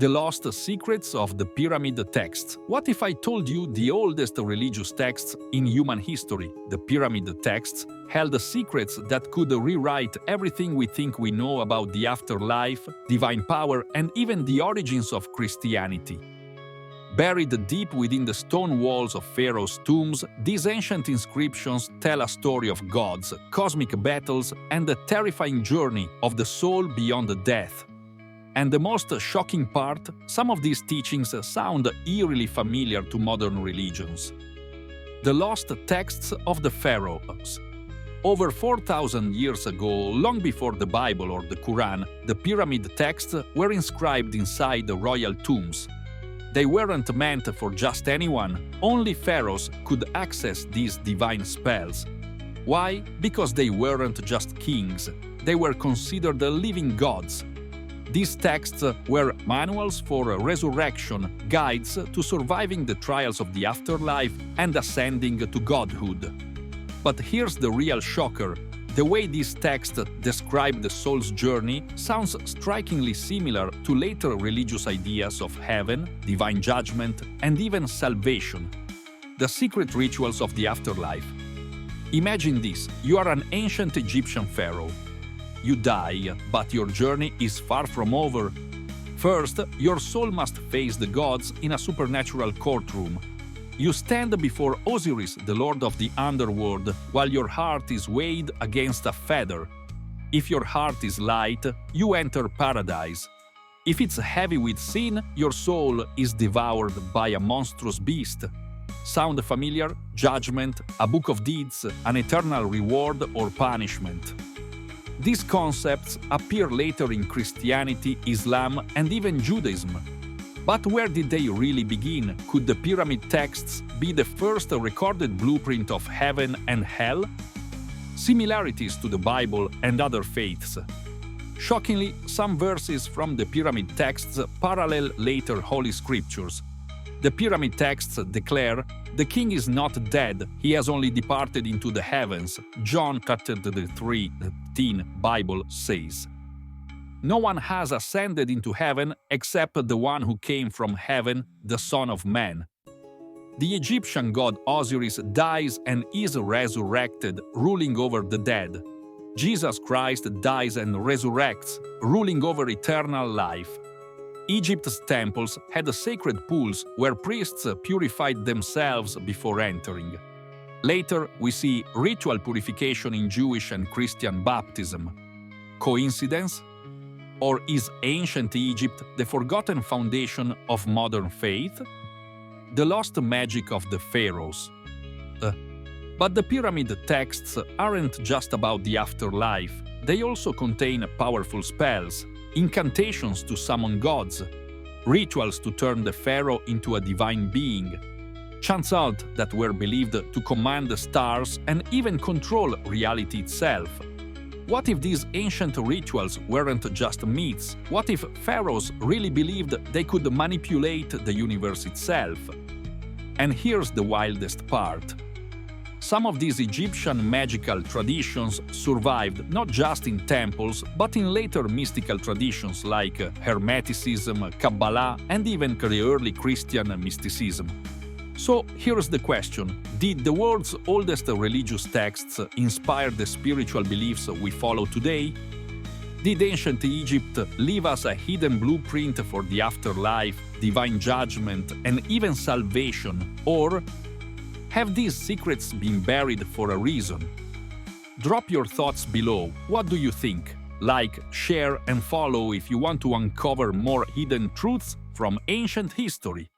The lost secrets of the pyramid texts. What if I told you the oldest religious texts in human history, the pyramid texts, held secrets that could rewrite everything we think we know about the afterlife, divine power, and even the origins of Christianity? Buried deep within the stone walls of pharaohs' tombs, these ancient inscriptions tell a story of gods, cosmic battles, and the terrifying journey of the soul beyond death. And the most shocking part, some of these teachings sound eerily familiar to modern religions. The lost texts of the pharaohs. Over 4,000 years ago, long before the Bible or the Quran, the pyramid texts were inscribed inside the royal tombs. They weren't meant for just anyone, only pharaohs could access these divine spells. Why? Because they weren't just kings, they were considered living gods. These texts were manuals for resurrection, guides to surviving the trials of the afterlife and ascending to godhood. But here's the real shocker. The way these texts describe the soul's journey sounds strikingly similar to later religious ideas of heaven, divine judgment, and even salvation. The secret rituals of the afterlife. Imagine this: you are an ancient Egyptian pharaoh. You die, but your journey is far from over. First, your soul must face the gods in a supernatural courtroom. You stand before Osiris, the lord of the underworld, while your heart is weighed against a feather. If your heart is light, you enter paradise. If it's heavy with sin, your soul is devoured by a monstrous beast. Sound familiar? Judgment, a book of deeds, an eternal reward or punishment. These concepts appear later in Christianity, Islam, and even Judaism. But where did they really begin? Could the pyramid texts be the first recorded blueprint of heaven and hell? Similarities to the Bible and other faiths. Shockingly, some verses from the pyramid texts parallel later Holy Scriptures. The pyramid texts declare, "The king is not dead, he has only departed into the heavens," John chapter 3:10 Bible says. No one has ascended into heaven except the one who came from heaven, the Son of Man. The Egyptian god Osiris dies and is resurrected, ruling over the dead. Jesus Christ dies and resurrects, ruling over eternal life. Egypt's temples had sacred pools where priests purified themselves before entering. Later, we see ritual purification in Jewish and Christian baptism. Coincidence? Or is ancient Egypt the forgotten foundation of modern faith? The lost magic of the pharaohs. But the pyramid texts aren't just about the afterlife. They also contain powerful spells, incantations to summon gods, rituals to turn the pharaoh into a divine being, chants out that were believed to command the stars and even control reality itself. What if these ancient rituals weren't just myths? What if pharaohs really believed they could manipulate the universe itself? And here's the wildest part. Some of these Egyptian magical traditions survived not just in temples, but in later mystical traditions like Hermeticism, Kabbalah, and even the early Christian mysticism. So here's the question: did the world's oldest religious texts inspire the spiritual beliefs we follow today? Did ancient Egypt leave us a hidden blueprint for the afterlife, divine judgment, and even salvation? Or have these secrets been buried for a reason? Drop your thoughts below. What do you think? Like, share, and follow if you want to uncover more hidden truths from ancient history.